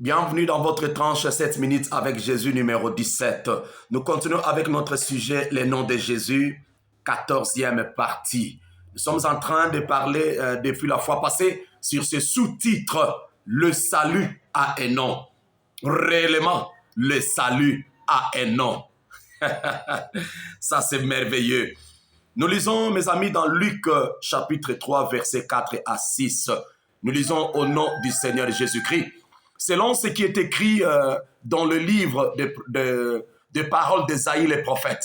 Bienvenue dans votre tranche 7 minutes avec Jésus numéro 17. Nous continuons avec notre sujet, les noms de Jésus, 14e partie. Nous sommes en train de parler depuis la fois passée sur ce sous-titre, le salut a un nom. Réellement, le salut a un nom. Ça, c'est merveilleux. Nous lisons, mes amis, dans Luc chapitre 3, versets 4 à 6. Nous lisons au nom du Seigneur Jésus-Christ. Selon ce qui est écrit dans le livre de paroles d'Ésaïe le prophète.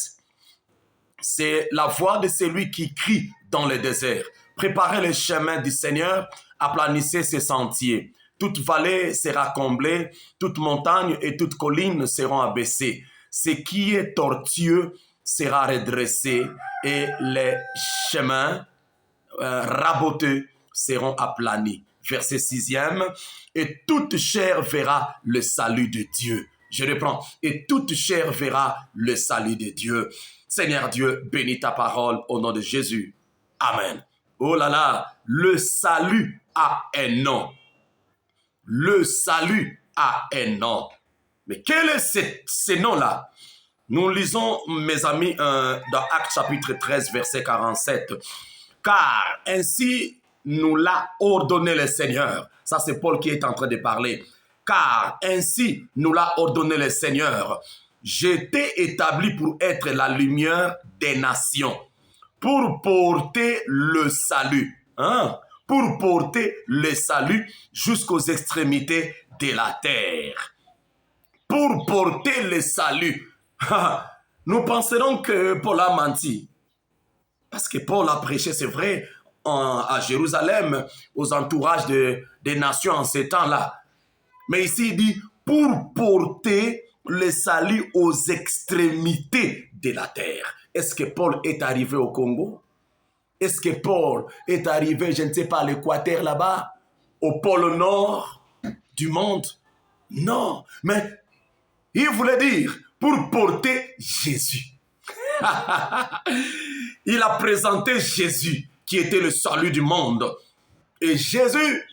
C'est la voix de celui qui crie dans le désert. Préparez le chemin du Seigneur, aplanissez ses sentiers. Toute vallée sera comblée, toute montagne et toute colline seront abaissées. Ce qui est tortueux sera redressé et les chemins raboteux seront aplanis. Verset 6e, et toute chair verra le salut de Dieu. Je reprends, et toute chair verra le salut de Dieu. Seigneur Dieu, bénis ta parole au nom de Jésus. Amen. Oh là là, le salut a un nom. Le salut a un nom. Mais quel est ce nom-là? Nous lisons, mes amis, dans Actes chapitre 13, verset 47. Car ainsi nous l'a ordonné le Seigneur. Ça, c'est Paul qui est en train de parler. Car ainsi nous l'a ordonné le Seigneur. J'étais établi pour être la lumière des nations, pour porter le salut. Pour porter le salut jusqu'aux extrémités de la terre. Pour porter le salut. Nous penserons que Paul a menti. Parce que Paul a prêché, c'est vrai, à Jérusalem, aux entourages des nations en ces temps-là. Mais ici, il dit, pour porter le salut aux extrémités de la terre. Est-ce que Paul est arrivé au Congo? Est-ce que Paul est arrivé, je ne sais pas, à l'équateur là-bas? Au pôle nord du monde? Non, mais il voulait dire, pour porter Jésus. Il a présenté Jésus, qui était le salut du monde. Et Jésus,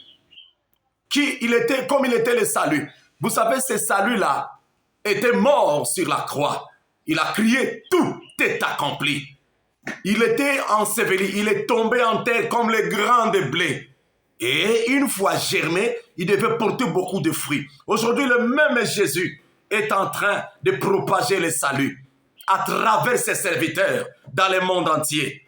comme il était le salut. Vous savez, ce salut-là était mort sur la croix. Il a crié, tout est accompli. Il était enseveli, il est tombé en terre comme les grains de blé. Et une fois germé, il devait porter beaucoup de fruits. Aujourd'hui, le même Jésus est en train de propager le salut à travers ses serviteurs dans le monde entier.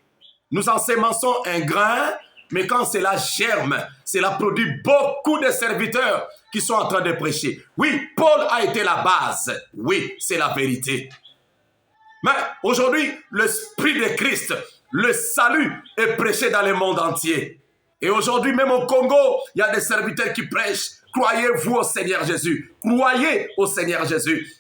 Nous ensemençons un grain, mais quand cela germe, cela produit beaucoup de serviteurs qui sont en train de prêcher. Oui, Paul a été la base. Oui, c'est la vérité. Mais aujourd'hui, l'Esprit de Christ, le salut est prêché dans le monde entier. Et aujourd'hui, même au Congo, il y a des serviteurs qui prêchent. Croyez-vous au Seigneur Jésus. Croyez au Seigneur Jésus.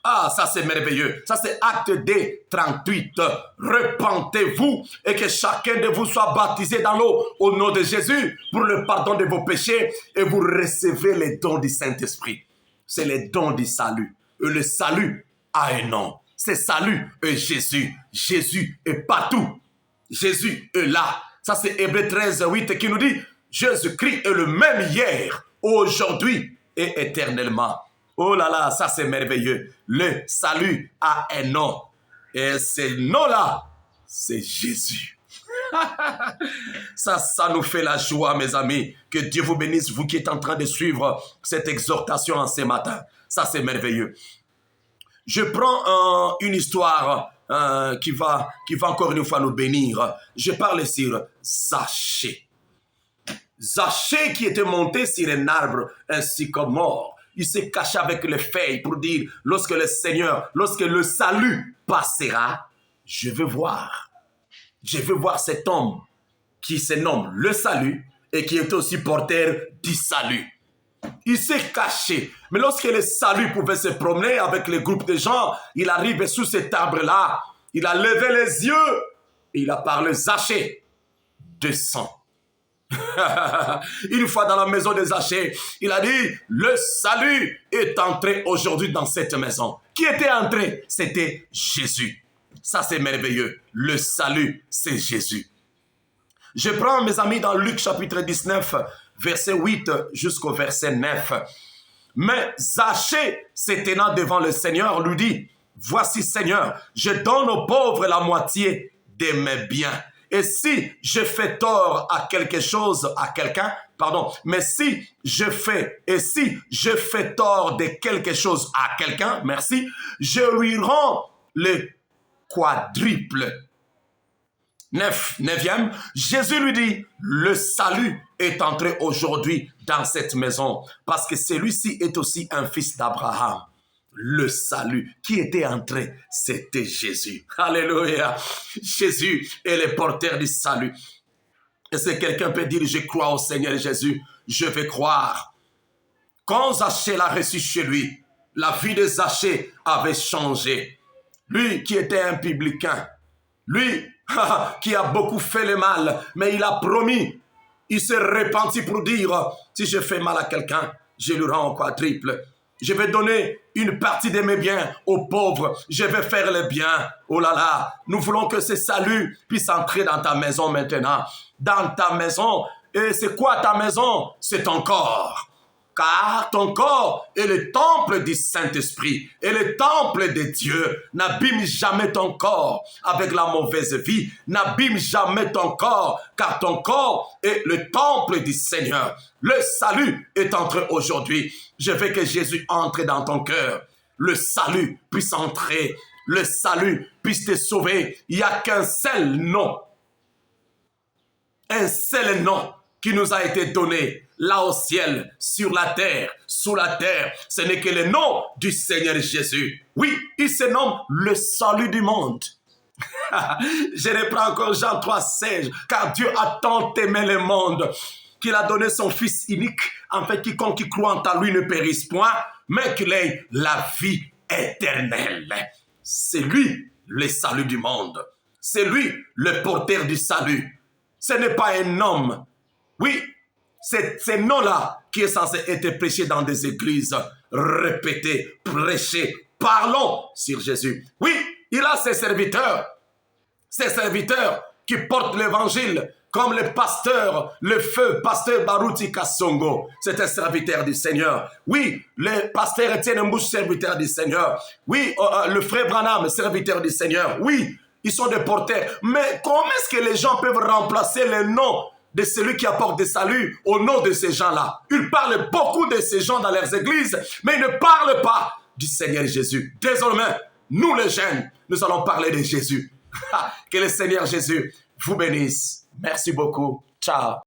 Ah, ça c'est merveilleux. Ça c'est Acte D 38. Repentez-vous et que chacun de vous soit baptisé dans l'eau au nom de Jésus pour le pardon de vos péchés et vous recevez les dons du Saint-Esprit. C'est les dons du salut. Et le salut a un nom. C'est salut est Jésus. Jésus est partout. Jésus est là. Ça c'est Hébreux 13, 8 qui nous dit Jésus-Christ est le même hier, aujourd'hui et éternellement. Oh là là, ça c'est merveilleux. Le salut a un nom. Et ce nom-là, c'est Jésus. Ça nous fait la joie, mes amis. Que Dieu vous bénisse, vous qui êtes en train de suivre cette exhortation en ce matin. Ça c'est merveilleux. Je prends une histoire qui va encore une fois nous bénir. Je parle sur Zachée. Zachée qui était monté sur un arbre, un sycomore. Il s'est caché avec les feuilles pour dire, lorsque le Seigneur, lorsque le salut passera, je veux voir cet homme qui se nomme le salut et qui est aussi porteur du salut. Il s'est caché. Mais lorsque le salut pouvait se promener avec le groupe de gens, il arrive sous cet arbre-là. Il a levé les yeux et il a parlé, Zachée, descends. Une fois dans la maison de Zachée, il a dit, le salut est entré aujourd'hui dans cette maison. Qui était entré? C'était Jésus. Ça c'est merveilleux. Le salut, c'est Jésus. Je prends mes amis dans Luc chapitre 19, verset 8 jusqu'au verset 9. Mais Zachée, se tenant devant le Seigneur, lui dit, voici Seigneur, je donne aux pauvres la moitié de mes biens. Et si je fais tort à quelque chose, à quelqu'un, pardon, mais si je fais tort de quelque chose à quelqu'un, merci, je lui rends le quadruple. Neuvième, Jésus lui dit, le salut est entré aujourd'hui dans cette maison, parce que celui-ci est aussi un fils d'Abraham. Le salut qui était entré, c'était Jésus. Alléluia. Jésus est le porteur du salut. Est-ce que quelqu'un peut dire, je crois au Seigneur Jésus, je vais croire. Quand Zachée l'a reçu chez lui, la vie de Zachée avait changé. Lui qui était un publicain, lui qui a beaucoup fait le mal, mais il a promis, il s'est repenti pour dire, si je fais mal à quelqu'un, je lui rends au quadruple. Je vais donner une partie de mes biens aux pauvres. Je vais faire le bien. Oh là là, nous voulons que ce salut puisse entrer dans ta maison maintenant. Dans ta maison. Et c'est quoi ta maison? C'est ton corps. Car ton corps est le temple du Saint-Esprit, et le temple de Dieu. N'abîme jamais ton corps avec la mauvaise vie. N'abîme jamais ton corps, car ton corps est le temple du Seigneur. Le salut est entré aujourd'hui. Je veux que Jésus entre dans ton cœur. Le salut puisse entrer. Le salut puisse te sauver. Il n'y a qu'un seul nom. Un seul nom qui nous a été donné. Là au ciel, sur la terre, sous la terre, ce n'est que le nom du Seigneur Jésus. Oui, il se nomme le salut du monde. Je reprends encore Jean 3,16, car Dieu a tant aimé le monde qu'il a donné son Fils unique, en fait, quiconque qui croit en lui ne périsse point, mais qu'il ait la vie éternelle. C'est lui le salut du monde. C'est lui le porteur du salut. Ce n'est pas un homme. Oui, c'est ce nom-là qui est censé être prêché dans des églises. Répété, prêché, parlons sur Jésus. Oui, il a ses serviteurs qui portent l'évangile, comme le pasteur, le feu, pasteur Baruti Kassongo. C'est un serviteur du Seigneur. Oui, le pasteur Étienne Mbouche, serviteur du Seigneur. Oui, le frère Branham, serviteur du Seigneur. Oui, ils sont des porteurs. Mais comment est-ce que les gens peuvent remplacer le nom de celui qui apporte des saluts au nom de ces gens-là? Ils parlent beaucoup de ces gens dans leurs églises, mais ils ne parlent pas du Seigneur Jésus. Désormais, nous les jeunes, nous allons parler de Jésus. Que le Seigneur Jésus vous bénisse. Merci beaucoup. Ciao.